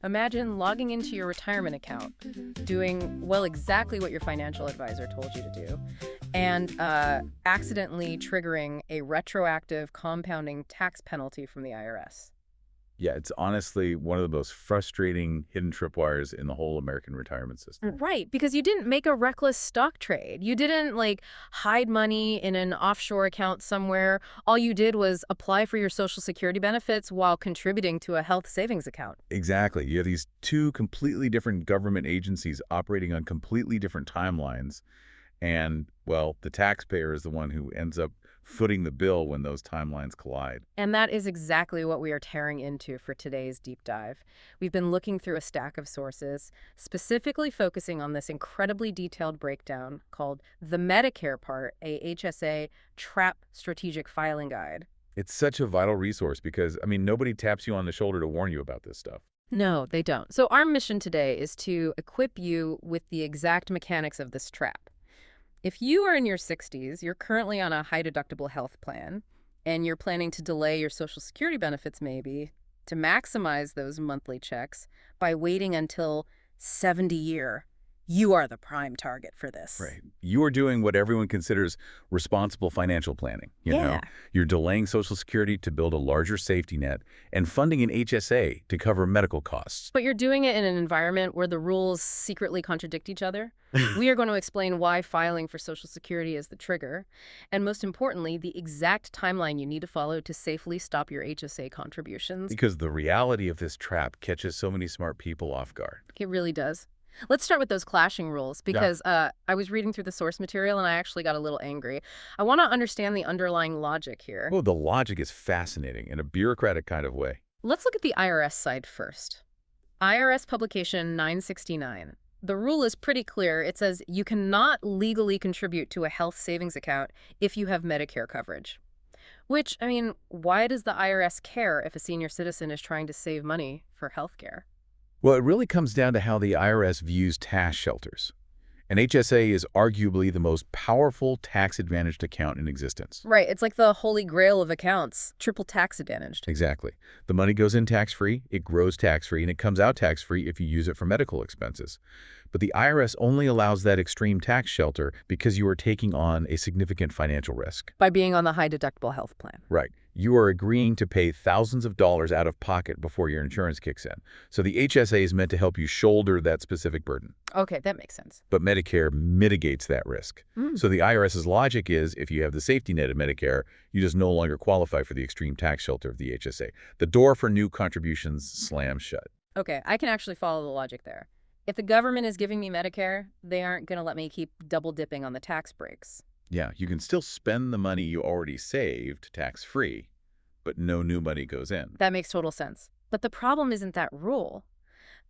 Imagine logging into your retirement account, doing, well, exactly what your financial advisor told you to do, and accidentally triggering a retroactive compounding tax penalty from the IRS. Yeah, it's honestly one of the most frustrating hidden tripwires in the whole American retirement system. Right, because you didn't make a reckless stock trade. You didn't, hide money in an offshore account somewhere. All you did was apply for your Social Security benefits while contributing to a health savings account. Exactly. You have these two completely different government agencies operating on completely different timelines. And, well, the taxpayer is the one who ends up footing the bill when those timelines collide. And that is exactly what we are tearing into for today's deep dive. We've been looking through a stack of sources, specifically focusing on this incredibly detailed breakdown called the Medicare Part, a HSA TRAP strategic filing guide. It's such a vital resource because, I mean, nobody taps you on the shoulder to warn you about this stuff. No, they don't. So our mission today is to equip you with the exact mechanics of this trap. If you are in your 60s, you're currently on a high-deductible health plan, and you're planning to delay your Social Security benefits maybe to maximize those monthly checks by waiting until 70-year, you are the prime target for this. Right. You are doing what everyone considers responsible financial planning. You know, Yeah. you're delaying Social Security to build a larger safety net and funding an HSA to cover medical costs. But you're doing it in an environment where the rules secretly contradict each other. We are going to explain why filing for Social Security is the trigger, and most importantly, the exact timeline you need to follow to safely stop your HSA contributions. Because the reality of this trap catches so many smart people off guard. It really does. Let's start with those clashing rules because I was reading through the source material and I actually got a little angry. I want to understand the underlying logic here. Oh, the logic is fascinating in a bureaucratic kind of way. Let's look at the IRS side first. IRS publication 969. The rule is pretty clear. It says you cannot legally contribute to a health savings account if you have Medicare coverage. Which, I mean, why does the IRS care if a senior citizen is trying to save money for health care? Well, it really comes down to how the IRS views tax shelters. An HSA is arguably the most powerful tax-advantaged account in existence. Right, it's like the holy grail of accounts, triple tax advantaged. Exactly. The money goes in tax-free, it grows tax-free, and it comes out tax-free if you use it for medical expenses. But the IRS only allows that extreme tax shelter because you are taking on a significant financial risk. By being on the high-deductible health plan. Right. You are agreeing to pay thousands of dollars out of pocket before your insurance kicks in. So the HSA is meant to help you shoulder that specific burden. Okay, that makes sense. But Medicare mitigates that risk. So the IRS's logic is if you have the safety net of Medicare, you just no longer qualify for the extreme tax shelter of the HSA. The door for new contributions slams shut. Okay, I can actually follow the logic there. If the government is giving me Medicare, they aren't going to let me keep double dipping on the tax breaks. Yeah, you can still spend the money you already saved tax-free, but no new money goes in. That makes total sense. But the problem isn't that rule.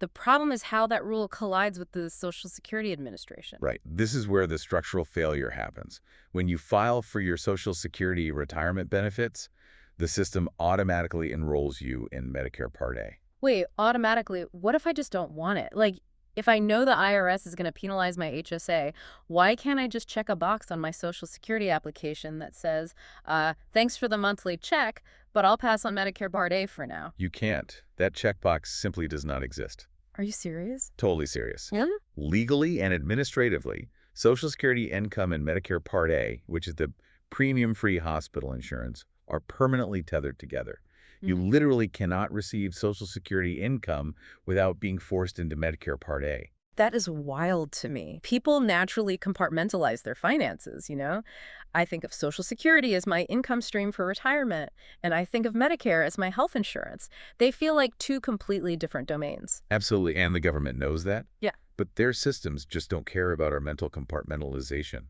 The problem is how that rule collides with the Social Security Administration. Right. This is where the structural failure happens. When you file for your Social Security retirement benefits, the system automatically enrolls you in Medicare Part A. Wait, automatically, what if I just don't want it? If I know the IRS is going to penalize my HSA, why can't I just check a box on my Social Security application that says, thanks for the monthly check, but I'll pass on Medicare Part A for now? You can't. That checkbox simply does not exist. Are you serious? Totally serious. Yeah? Legally and administratively, Social Security income and Medicare Part A, which is the premium-free hospital insurance, are permanently tethered together. You literally cannot receive Social Security income without being forced into Medicare Part A. That is wild to me. People naturally compartmentalize their finances, you know? I think of Social Security as my income stream for retirement, and I think of Medicare as my health insurance. They feel like two completely different domains. Absolutely, and the government knows that. Yeah. But their systems just don't care about our mental compartmentalization.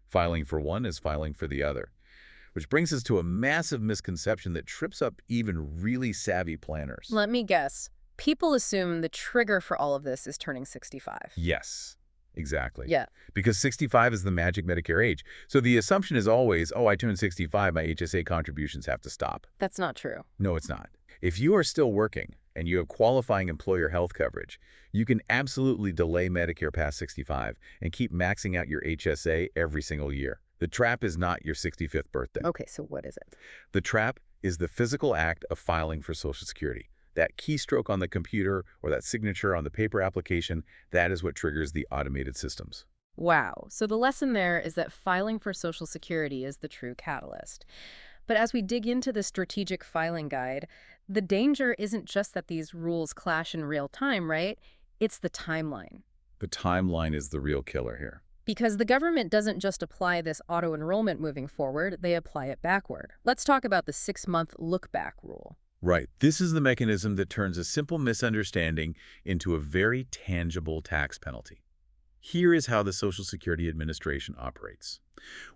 Filing for one is filing for the other. Which brings us to a massive misconception that trips up even really savvy planners. Let me guess. People assume the trigger for all of this is turning 65. Yes, exactly. Yeah. Because 65 is the magic Medicare age. So the assumption is always, oh, I turned 65, my HSA contributions have to stop. That's not true. No, it's not. If you are still working and you have qualifying employer health coverage, you can absolutely delay Medicare past 65 and keep maxing out your HSA every single year. The trap is not your 65th birthday. Okay, so what is it? The trap is the physical act of filing for Social Security, That keystroke on the computer or that signature on the paper application, that is what triggers the automated systems. Wow. So the lesson there is that filing for Social Security is the true catalyst. But as we dig into the strategic filing guide, the danger isn't just that these rules clash in real time, right? It's the timeline. The timeline is the real killer here. Because the government doesn't just apply this auto-enrollment moving forward, they apply it backward. Let's talk about the 6-month look-back rule. Right. This is the mechanism that turns a simple misunderstanding into a very tangible tax penalty. Here is how the Social Security Administration operates.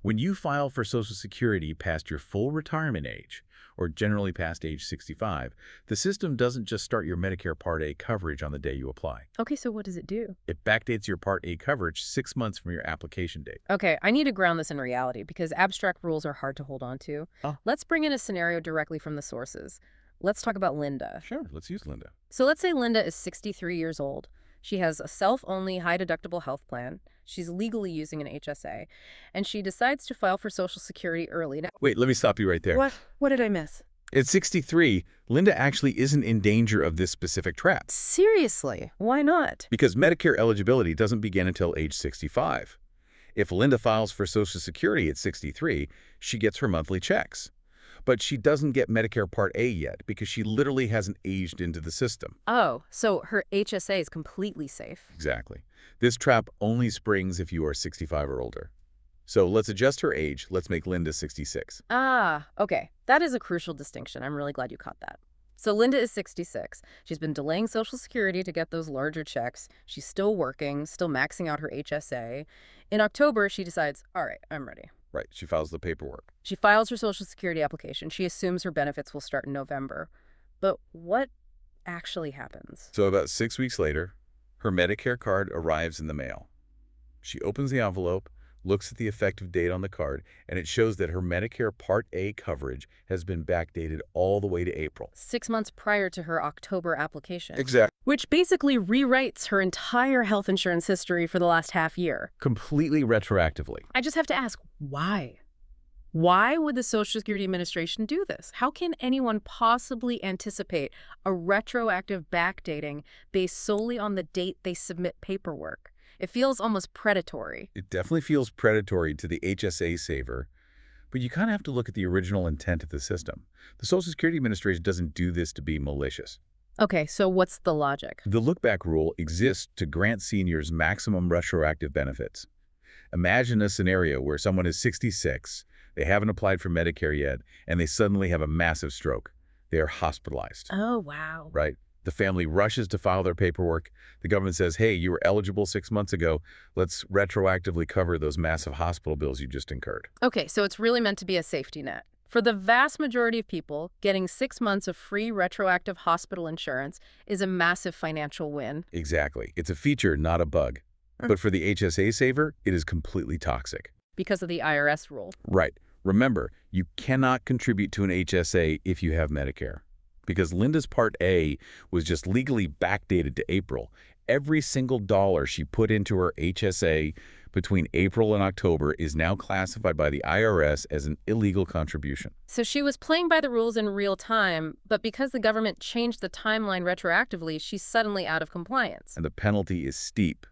When you file for Social Security past your full retirement age, or generally past age 65, the system doesn't just start your Medicare Part A coverage on the day you apply. Okay, so what does it do? It backdates your Part A coverage 6 months from your application date. Okay, I need to ground this in reality because abstract rules are hard to hold on to. Oh. Let's bring in a scenario directly from the sources. Let's talk about Linda. Sure, let's use Linda. So let's say Linda is 63 years old. She has a self-only high-deductible health plan. She's legally using an HSA. And she decides to file for Social Security early. Now, Wait, let me stop you right there. what? What did I miss? At 63, Linda actually isn't in danger of this specific trap Seriously? Why not? because Medicare eligibility doesn't begin until age 65. If Linda files for Social Security at 63, she gets her monthly checks. But she doesn't get Medicare Part A yet because she literally hasn't aged into the system. Oh, so her HSA is completely safe. Exactly. This trap only springs if you are 65 or older. So let's adjust her age. Let's make Linda 66. Ah, okay. That is a crucial distinction. I'm really glad you caught that. So Linda is 66. She's been delaying Social Security to get those larger checks. She's still working, still maxing out her HSA. In October, she decides, all right, I'm ready. Right. She files the paperwork. She files her Social Security application. She assumes her benefits will start in November. But what actually happens? So about 6 weeks later, her Medicare card arrives in the mail. She opens the envelope, looks at the effective date on the card, and it shows that her Medicare Part A coverage has been backdated all the way to April. 6 months prior to her October application. Exactly. Which basically rewrites her entire health insurance history for the last half year. Completely retroactively. I just have to ask, why? Why would the Social Security Administration do this? How can anyone possibly anticipate a retroactive backdating based solely on the date they submit paperwork? It feels almost predatory. It definitely feels predatory to the HSA saver, but you kind of have to look at the original intent of the system. The Social Security Administration doesn't do this to be malicious. Okay, so what's the logic? The look-back rule exists to grant seniors maximum retroactive benefits. Imagine a scenario where someone is 66, they haven't applied for Medicare yet, and they suddenly have a massive stroke. They are hospitalized. Oh, wow. Right? The family rushes to file their paperwork. The government says, hey, you were eligible 6 months ago. Let's retroactively cover those massive hospital bills you just incurred. Okay, so it's really meant to be a safety net. For the vast majority of people, getting 6 months of free retroactive hospital insurance is a massive financial win. Exactly. It's a feature, not a bug. But for the HSA saver, it is completely toxic. Because of the IRS rule. Right. Remember, you cannot contribute to an HSA if you have Medicare. Because Linda's Part A was just legally backdated to April. Every single dollar she put into her HSA between April and October is now classified by the IRS as an illegal contribution. So she was playing by the rules in real time, but because the government changed the timeline retroactively, she's suddenly out of compliance. And the penalty is steep.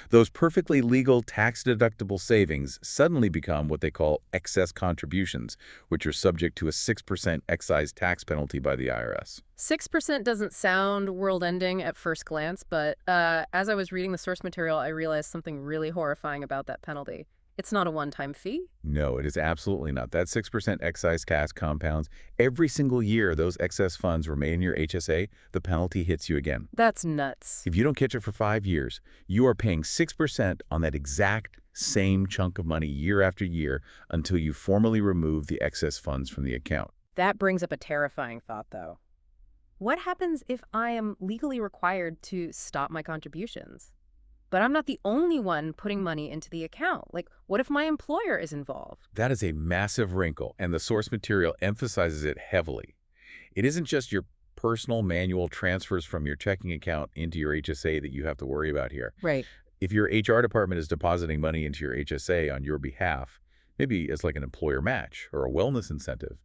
Those perfectly legal tax-deductible savings suddenly become what they call excess contributions, which are subject to a 6% excise tax penalty by the IRS. 6% doesn't sound world-ending at first glance, but as I was reading the source material, I realized something really horrifying about that penalty. It's not a one-time fee? No, it is absolutely not. That 6% excise tax compounds. Every single year those excess funds remain in your HSA, the penalty hits you again. That's nuts. If you don't catch it for 5 years, you are paying 6% on that exact same chunk of money year after year until you formally remove the excess funds from the account. That brings up a terrifying thought, though. What happens if I am legally required to stop my contributions? But I'm not the only one putting money into the account. Like, what if my employer is involved? That is a massive wrinkle, and the source material emphasizes it heavily. It isn't just your personal manual transfers from your checking account into your HSA that you have to worry about here. Right. If your HR department is depositing money into your HSA on your behalf, maybe as like an employer match or a wellness incentive,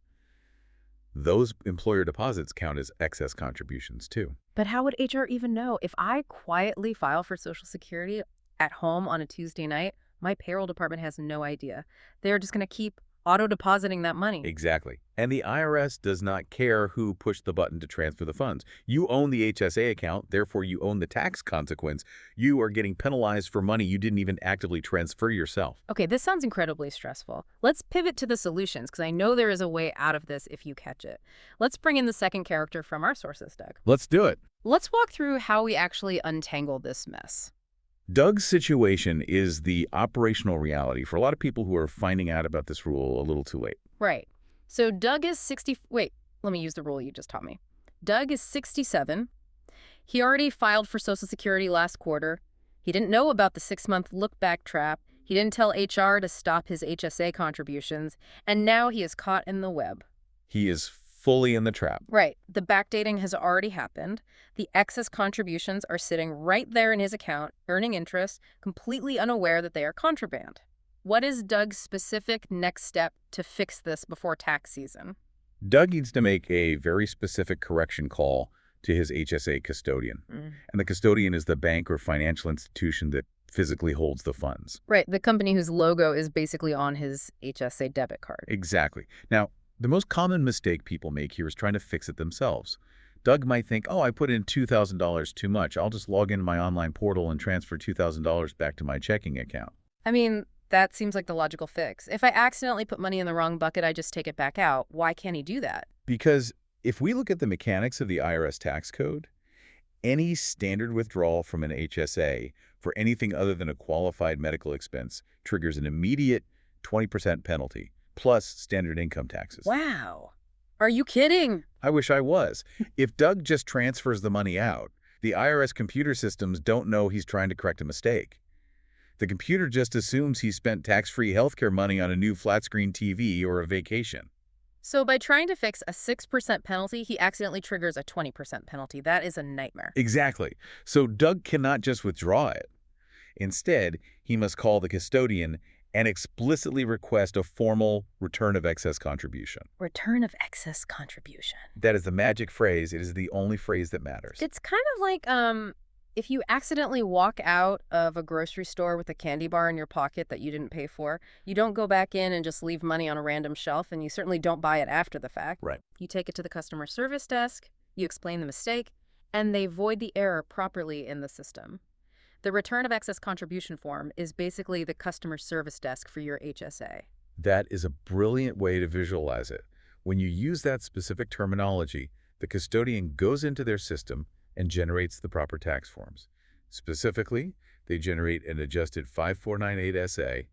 Those employer deposits count as excess contributions, too. But how would HR even know? If I quietly file for Social Security at home on a Tuesday night, my payroll department has no idea. They're just going to keep auto-depositing that money. Exactly. And the IRS does not care who pushed the button to transfer the funds. You own the HSA account, therefore you own the tax consequence. You are getting penalized for money you didn't even actively transfer yourself. Okay, this sounds incredibly stressful. Let's pivot to the solutions, because I know there is a way out of this if you catch it. Let's bring in the second character from our sources, Doug. Let's do it. Let's walk through how we actually untangle this mess. Doug's situation is the operational reality for a lot of people who are finding out about this rule a little too late. Right. So Doug is 60... Wait, let me use the rule you just taught me. Doug is 67. He already filed for Social Security last quarter. He didn't know about the 6-month look-back trap. He didn't tell HR to stop his HSA contributions. And now he is caught in the web. He is fully in the trap. Right. The backdating has already happened. The excess contributions are sitting right there in his account, earning interest, completely unaware that they are contraband. What is Doug's specific next step to fix this before tax season? Doug needs to make a very specific correction call to his HSA custodian. And the custodian is the bank or financial institution that physically holds the funds. Right. The company whose logo is basically on his HSA debit card. Exactly. Now, the most common mistake people make here is trying to fix it themselves. Doug might think, oh, I put in $2,000 too much. I'll just log into my online portal and transfer $2,000 back to my checking account. I mean, that seems like the logical fix. If I accidentally put money in the wrong bucket, I just take it back out. Why can't he do that? Because if we look at the mechanics of the IRS tax code, any standard withdrawal from an HSA for anything other than a qualified medical expense triggers an immediate 20% penalty, plus standard income taxes. Wow. Are you kidding? I wish I was. If Doug just transfers the money out, the IRS computer systems don't know he's trying to correct a mistake. The computer just assumes he spent tax-free healthcare money on a new flat-screen TV or a vacation. So by trying to fix a 6% penalty, he accidentally triggers a 20% penalty. That is a nightmare. Exactly. So Doug cannot just withdraw it. Instead, he must call the custodian and explicitly request a formal return of excess contribution. Return of excess contribution. That is the magic phrase. It is the only phrase that matters. It's kind of like if you accidentally walk out of a grocery store with a candy bar in your pocket that you didn't pay for, you don't go back in and just leave money on a random shelf, and you certainly don't buy it after the fact. Right. You take it to the customer service desk, you explain the mistake, and they void the error properly in the system. The return of excess contribution form is basically the customer service desk for your HSA. That is a brilliant way to visualize it. When you use that specific terminology, the custodian goes into their system and generates the proper tax forms. Specifically, they generate an adjusted 5498 SA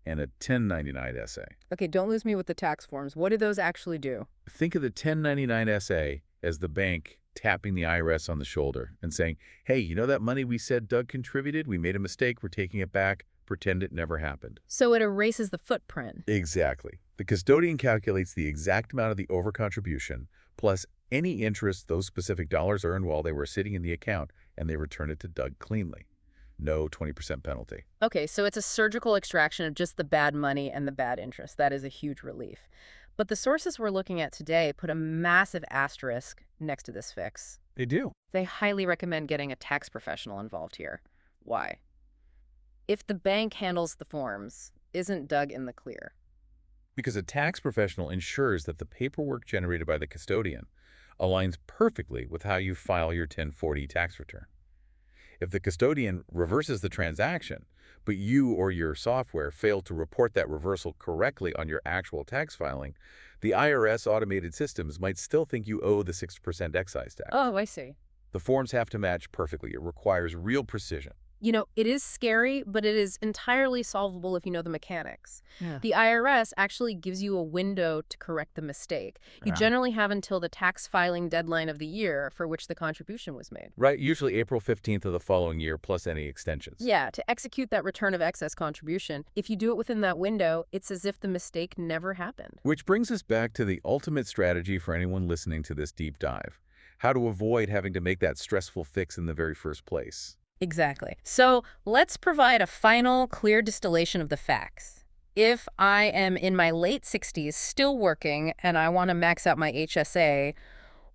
and a 1099 SA. Okay, don't lose me with the tax forms. What do those actually do? Think of the 1099 SA as the bank tapping the IRS on the shoulder and saying, hey, you know that money we said Doug contributed? We made a mistake. We're taking it back. Pretend it never happened. So it erases the footprint. Exactly. The custodian calculates the exact amount of the overcontribution plus any interest those specific dollars earned while they were sitting in the account, and they return it to Doug cleanly. No 20% penalty. Okay, so it's a surgical extraction of just the bad money and the bad interest. That is a huge relief. But the sources we're looking at today put a massive asterisk next to this fix. They do. They highly recommend getting a tax professional involved here. Why? If the bank handles the forms, isn't Doug in the clear? Because a tax professional ensures that the paperwork generated by the custodian aligns perfectly with how you file your 1040 tax return. If the custodian reverses the transaction, but you or your software failed to report that reversal correctly on your actual tax filing, the IRS automated systems might still think you owe the 6% excise tax. Oh, I see. The forms have to match perfectly. It requires real precision. You know, it is scary, but it is entirely solvable if you know the mechanics. Yeah. The IRS actually gives you a window to correct the mistake. You Yeah. generally have until the tax filing deadline of the year for which the contribution was made. Right, usually April 15th of the following year plus any extensions. Yeah, to execute that return of excess contribution, if you do it within that window, it's as if the mistake never happened. Which brings us back to the ultimate strategy for anyone listening to this deep dive. How to avoid having to make that stressful fix in the very first place. Exactly. So let's provide a final, clear distillation of the facts. If I am in my late 60s still working and I want to max out my HSA,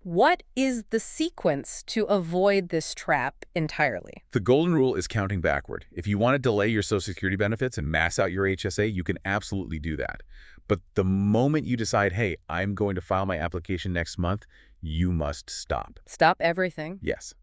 what is the sequence to avoid this trap entirely? The golden rule is counting backward. If you want to delay your Social Security benefits and max out your HSA, you can absolutely do that. But the moment you decide, hey, I'm going to file my application next month, you must stop. Stop everything. Yes.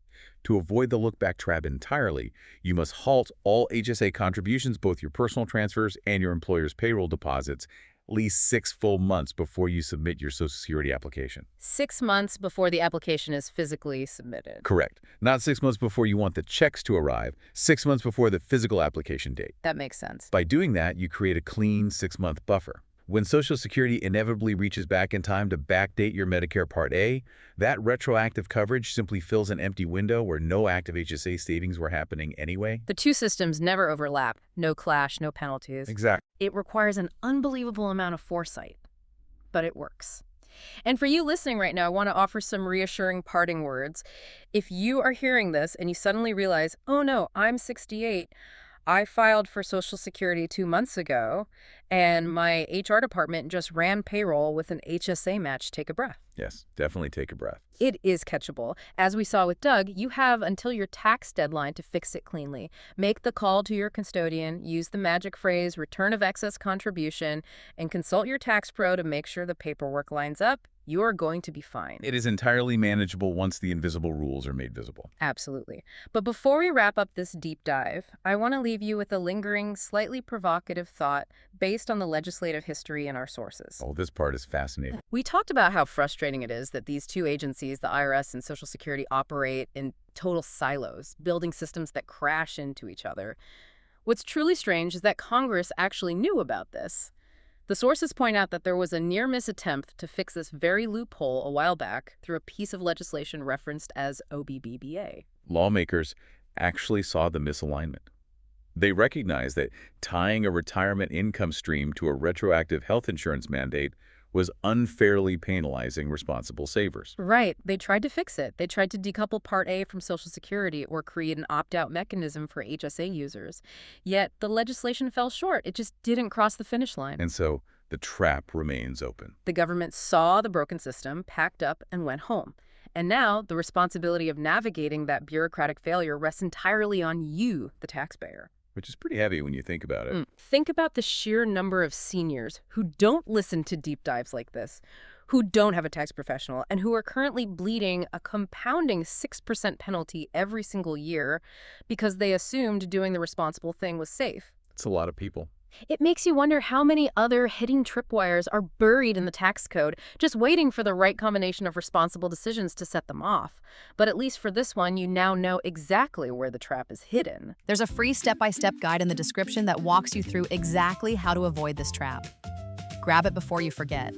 To avoid the look-back trap entirely, you must halt all HSA contributions, both your personal transfers and your employer's payroll deposits, at least 6 full months before you submit your Social Security application. 6 months before the application is physically submitted. Correct. Not 6 months before you want the checks to arrive, 6 months before the physical application date. That makes sense. By doing that, you create a clean 6-month buffer. When Social Security inevitably reaches back in time to backdate your Medicare Part A, that retroactive coverage simply fills an empty window where no active HSA savings were happening anyway. The two systems never overlap. No clash, no penalties. Exactly. It requires an unbelievable amount of foresight, but it works. And for you listening right now, I want to offer some reassuring parting words. If you are hearing this and you suddenly realize, oh no, I'm 68, I filed for Social Security 2 months ago, and my HR department just ran payroll with an HSA match, take a breath. Yes, definitely take a breath. It is catchable. As we saw with Doug, you have until your tax deadline to fix it cleanly. Make the call to your custodian, use the magic phrase, return of excess contribution, and consult your tax pro to make sure the paperwork lines up. You are going to be fine. It is entirely manageable once the invisible rules are made visible. Absolutely. But before we wrap up this deep dive, I want to leave you with a lingering, slightly provocative thought based on the legislative history in our sources. Oh, this part is fascinating. We talked about how frustrating it is that these two agencies, the IRS and Social Security, operate in total silos, building systems that crash into each other. What's truly strange is that Congress actually knew about this. The sources point out that there was a near-miss attempt to fix this very loophole a while back through a piece of legislation referenced as OBBBA. Lawmakers actually saw the misalignment. They recognized that tying a retirement income stream to a retroactive health insurance mandate was unfairly penalizing responsible savers. Right. They tried to fix it. They tried to decouple Part A from Social Security or create an opt-out mechanism for HSA users. Yet the legislation fell short. It just didn't cross the finish line. And so the trap remains open. The government saw the broken system, packed up, and went home. And now the responsibility of navigating that bureaucratic failure rests entirely on you, the taxpayer. Which is pretty heavy when you think about it. Think about the sheer number of seniors who don't listen to deep dives like this, who don't have a tax professional, and who are currently bleeding a compounding 6% penalty every single year because they assumed doing the responsible thing was safe. It's a lot of people. It makes you wonder how many other hidden tripwires are buried in the tax code, just waiting for the right combination of responsible decisions to set them off. But at least for this one, you now know exactly where the trap is hidden. There's a free step-by-step guide in the description that walks you through exactly how to avoid this trap. Grab it before you forget.